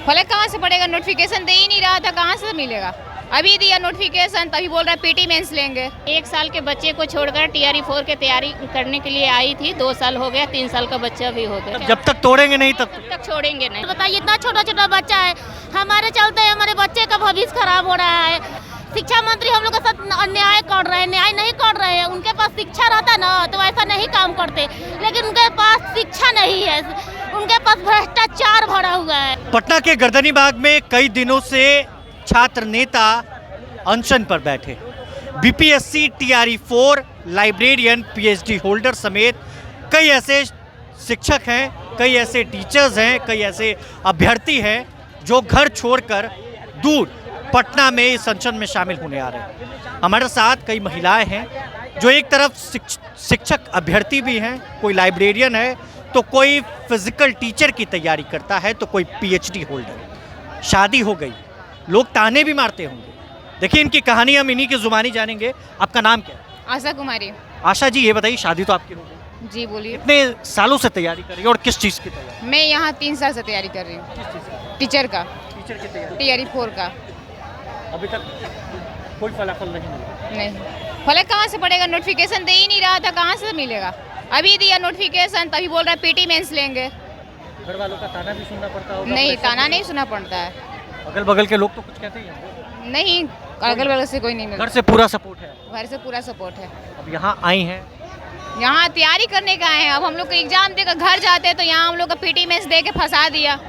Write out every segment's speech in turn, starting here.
फलक कहाँ से पड़ेगा? नोटिफिकेशन दे ही नहीं रहा था, कहाँ से मिलेगा? अभी दिया नोटिफिकेशन, तभी बोल रहा है पीटी मेंस लेंगे। 1 साल के बच्चे को छोड़कर टीआरई 4 की तैयारी करने के लिए आई थी। 2 साल हो गया, 3 साल का बच्चा भी हो गया। जब तक तोड़ेंगे नहीं तब तक छोड़ेंगे नहीं। बताइए, इतना छोटा छोटा बच्चा है, हमारे चलते हमारे बच्चे का भविष्य खराब हो रहा है। शिक्षा मंत्री हम लोग के साथ अन्याय कर रहे हैं, न्याय नहीं कर रहे हैं। उनके पास शिक्षा रहता ना तो ऐसा नहीं काम करते, लेकिन उनके पास शिक्षा नहीं है, उनके पास भ्रष्टाचार भरा हुआ है। पटना के गर्दनीबाग में कई दिनों से छात्र नेता अनशन पर बैठे। BPSC, TRE 4, librarian, PhD holder समेत कई ऐसे शिक्षक हैं, कई ऐसे टीचर्स हैं, कई ऐसे अभ्यर्थी हैं जो घर छोड़कर दूर पटना में इस अनशन में शामिल होने आ रहे हैं। हमारे साथ कई महिलाएं हैं जो एक तरफ शिक्षक अभ्यर्थी भी हैं, कोई लाइब्रेरियन है तो कोई फिजिकल टीचर की तैयारी करता है तो कोई पीएचडी होल्डर। शादी हो गई, लोग ताने भी मारते होंगे। देखिए इनकी कहानी हम इन्हीं की जुबानी जानेंगे। आपका नाम क्या है? आशा कुमारी। आशा जी, ये बताइए शादी तो आपकी हो गई, जी बोलिए। कितने सालों से तैयारी कर रही है और किस चीज़ की तैयारी? मैं यहाँ 3 साल से तैयारी कर रही हूँ, किस चीज़ की? टीचर का, टीचर की तैयारी। टीआरई 4 का। अभी तक कोई फलाफल नहीं मिला। नहीं, फलक कहाँ से पड़ेगा? नोटिफिकेशन दे ही नहीं रहा था, कहाँ से मिलेगा? अभी दिया नोटिफिकेशन, तभी बोल रहा है पीटी मेंस लेंगे। घर वालों का ताना भी सुनना पड़ता होगा? नहीं, ताना नहीं सुना पड़ता है। अगल बगल के लोग तो कुछ कहते ही हैं? नहीं, अगल बगल से कोई नहीं घर मिलता, से पूरा सपोर्ट है। घर से पूरा सपोर्ट है। अब यहाँ आई हैं, यहाँ तैयारी करने का है। अब हम लोग को एग्जाम देकर घर जाते हैं तो यहाँ हम लोग का पीटी मेंस दे के फंसा दिया।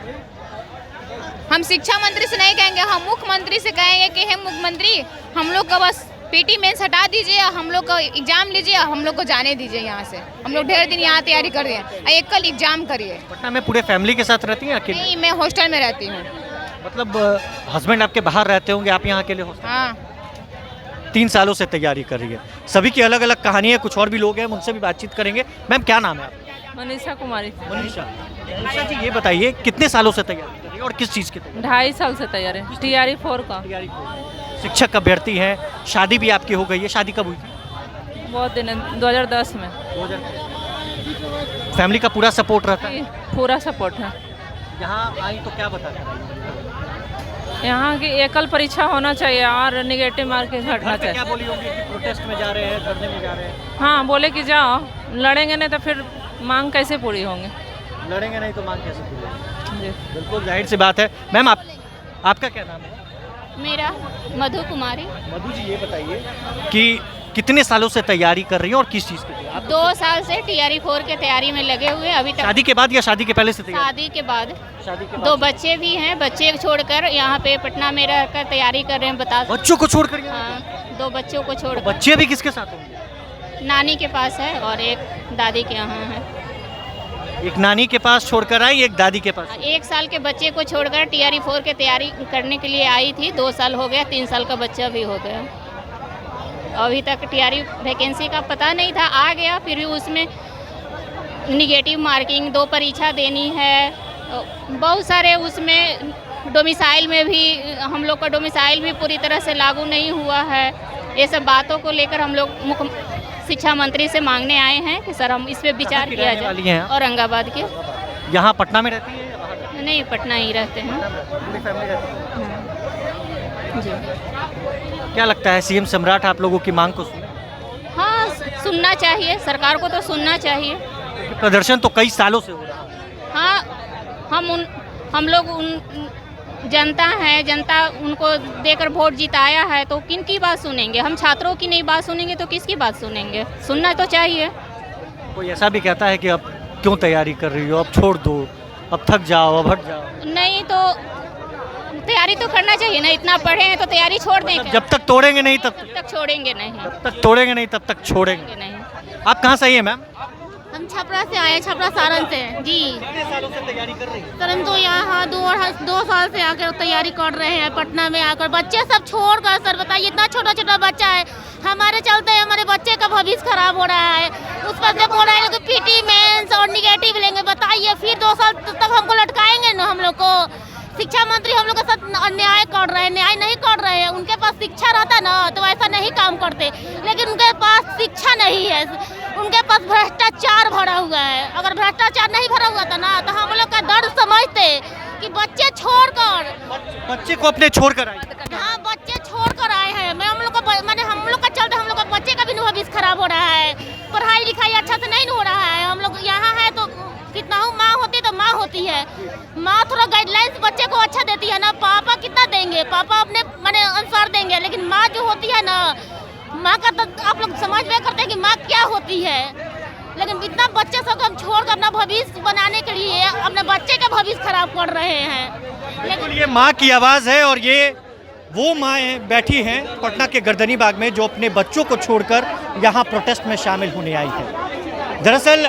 हम शिक्षा मंत्री से नहीं कहेंगे, हम मुख्यमंत्री से कहेंगे कि हे मुख्यमंत्री, हम लोग का बस पीटी मेंस हटा दीजिए, हम लोग का एग्जाम लीजिए, हम लोग को जाने दीजिए यहाँ से। हम लोग ढेर दिन यहाँ तैयारी कर रहे हैं, एक कल एग्जाम करिए। पटना में पूरे फैमिली के साथ रहती हैं अकेले? नहीं, मैं हॉस्टल में रहती हूँ। मतलब हस्बैंड आपके बाहर रहते होंगे, आप यहाँ अकेले हॉस्टल? हाँ, 3 सालों से तैयारी कर रही है। सभी की अलग अलग कहानी है, कुछ और भी लोग हैं, उनसे भी बातचीत करेंगे। मैम क्या नाम है आपका? मनीषा कुमारी। मनीषा। मनीषा जी, ये बताइए कितने सालों से तैयारी कर रही है और किस चीज़ की तैयारी? 2.5 साल से तैयार है, टीआरई 4 का। तैयारी शिक्षक अभ्यर्थी हैं, शादी भी आपकी हो गई है। शादी कब हुई थी? बहुत दिन 2010 में। 2000। फैमिली का पूरा सपोर्ट रहता है? पूरा सपोर्ट है। यहाँ आई तो क्या बताते? यहाँ की एकल परीक्षा होना चाहिए और निगेटिव मार्क्स हटना क्या चाहिए। बोली होंगी कि प्रोटेस्ट में जा रहे हैं, धरने में जा रहे हैं? हाँ, बोले कि जाओ, लड़ेंगे नहीं तो फिर मांग कैसे पूरी होंगे। लड़ेंगे नहीं तो मांग कैसे पूरी होगी? जी, बिल्कुल जाहिर सी बात है। मैम आपका क्या नाम है? मेरा मधु कुमारी। मधु जी, ये बताइए कि कितने सालों से तैयारी कर रही हैं और किस चीज़ की तैयारी? 2 साल से टीआरई 4 की तैयारी में लगे हुए अभी तक। शादी के बाद या शादी के पहले से तैयारी? शादी के बाद। शादी के 2 बच्चे भी हैं, बच्चे छोड़कर यहाँ पे पटना में रहकर तैयारी कर रहे हैं। बता बच्चों को छोड़कर यहाँ? हाँ, 2 बच्चों को तो छोड़कर। बच्चे भी किसके साथ होंगे? नानी के पास है और एक दादी के यहाँ है। एक नानी के पास छोड़कर आई, एक दादी के पास। 1 साल के बच्चे को छोड़कर टीआरई 4 की तैयारी करने के लिए आई थी। 2 साल हो गया, 3 साल का बच्चा भी हो गया। अभी तक टीआरई वैकेंसी का पता नहीं था, आ गया, फिर भी उसमें निगेटिव मार्किंग, 2 परीक्षा देनी है, बहुत सारे उसमें डोमिसाइल में भी हम लोग का डोमिसाइल भी पूरी तरह से लागू नहीं हुआ है। ये सब बातों को लेकर हम लोग मुख्य शिक्षा मंत्री से मांगने आए हैं कि सर हम इस पे विचार किया जाए। औरंगाबाद के। यहाँ पटना में रहती है या बाहर? नहीं, पटना ही रहते हैं। पूरी फैमिली रहती है? जी। क्या लगता है सीएम सम्राट आप लोगों की मांग को सुने? हाँ, सुनना चाहिए, सरकार को तो सुनना चाहिए। प्रदर्शन तो कई सालों से हो रहा है। हाँ, हम लोग उन जनता है, जनता उनको देकर वोट जिताया है तो किन की बात सुनेंगे? हम छात्रों की नहीं बात सुनेंगे तो किसकी बात सुनेंगे? सुनना तो चाहिए। कोई ऐसा भी कहता है कि अब क्यों तैयारी कर रही हो, अब छोड़ दो, अब थक जाओ, अब हट जाओ। नहीं तो तैयारी तो करना चाहिए ना, इतना पढ़े हैं तो तैयारी छोड़ देंगे? जब तक तोड़ेंगे नहीं तब तक छोड़ेंगे नहीं। जब तक तोड़ेंगे नहीं तब तक छोड़ेंगे नहीं। आप कहाँ से आई हैं मैम? हम छपरा से आए, छपरा सारण से। जी, कितने सालों से तैयारी कर रही हैं? परंतु यहाँ 2 साल से आकर तैयारी कर रहे हैं। पटना में आकर बच्चे सब छोड़कर, सर बताइए, इतना छोटा छोटा बच्चा है, हमारे चलते हमारे बच्चे का भविष्य खराब हो रहा है। उस पर से बोल रहे हैं कि पीटी मेंस और निगेटिव लेंगे। बताइए, फिर 2 साल तक हमको लटकाएंगे ना हम लोग को। शिक्षा मंत्री हम लोग के साथ अन्याय कर रहे हैं, न्याय नहीं कर रहे हैं। उनके पास शिक्षा रहता ना तो ऐसा नहीं काम करते, लेकिन उनके पास शिक्षा नहीं है, उनके पास भ्रष्टाचार भरा हुआ है। अगर भ्रष्टाचार नहीं भरा हुआ था ना तो हम लोग का दर्द समझते, कि बच्चे छोड़कर, बच्चे को अपने छोड़ कर आई। हाँ बच्चे छोड़कर आए हैं। मैं हम लोग का चलते हम लोग का बच्चे का भी भविष्य खराब हो रहा है, पढ़ाई लिखाई अच्छा से नहीं हो रहा है। हम लोग यहाँ है तो कितना हूँ, माँ होती तो माँ होती है, माँ थोड़ा गाइडलाइंस बच्चे को अच्छा देती है ना। पापा कितना देंगे, पापा अपने अनुसार देंगे, लेकिन माँ जो होती है ना, माँ का तो आप लोग समझ में करते हैं कि माँ क्या होती है। लेकिन इतना बच्चे सबको हम छोड़ कर अपना भविष्य बनाने के लिए अपने बच्चे का भविष्य खराब कर रहे हैं। लेकिन ये माँ की आवाज़ है और ये वो माँ बैठी हैं पटना के गर्दनी बाग में जो अपने बच्चों को छोड़कर यहाँ प्रोटेस्ट में शामिल होने आई है। दरअसल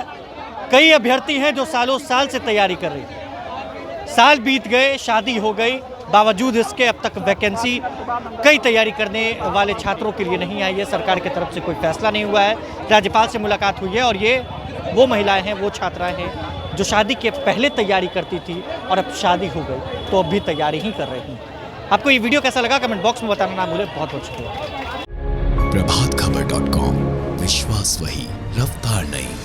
कई अभ्यर्थी हैं जो सालों साल से तैयारी कर रही हैं। साल बीत गए, शादी हो गई, बावजूद इसके अब तक वैकेंसी कई तैयारी करने वाले छात्रों के लिए नहीं आई है। सरकार की तरफ से कोई फैसला नहीं हुआ है। राज्यपाल से मुलाकात हुई है और ये वो महिलाएं हैं, वो छात्राएं हैं जो शादी के पहले तैयारी करती थी और अब शादी हो गई तो अब भी तैयारी ही कर रही हैं। आपको ये वीडियो कैसा लगा कमेंट बॉक्स में बताना ना भूलें। बहुत बहुत शुक्रिया। प्रभातखबर.com, विश्वास वही, रफ्तार नहीं।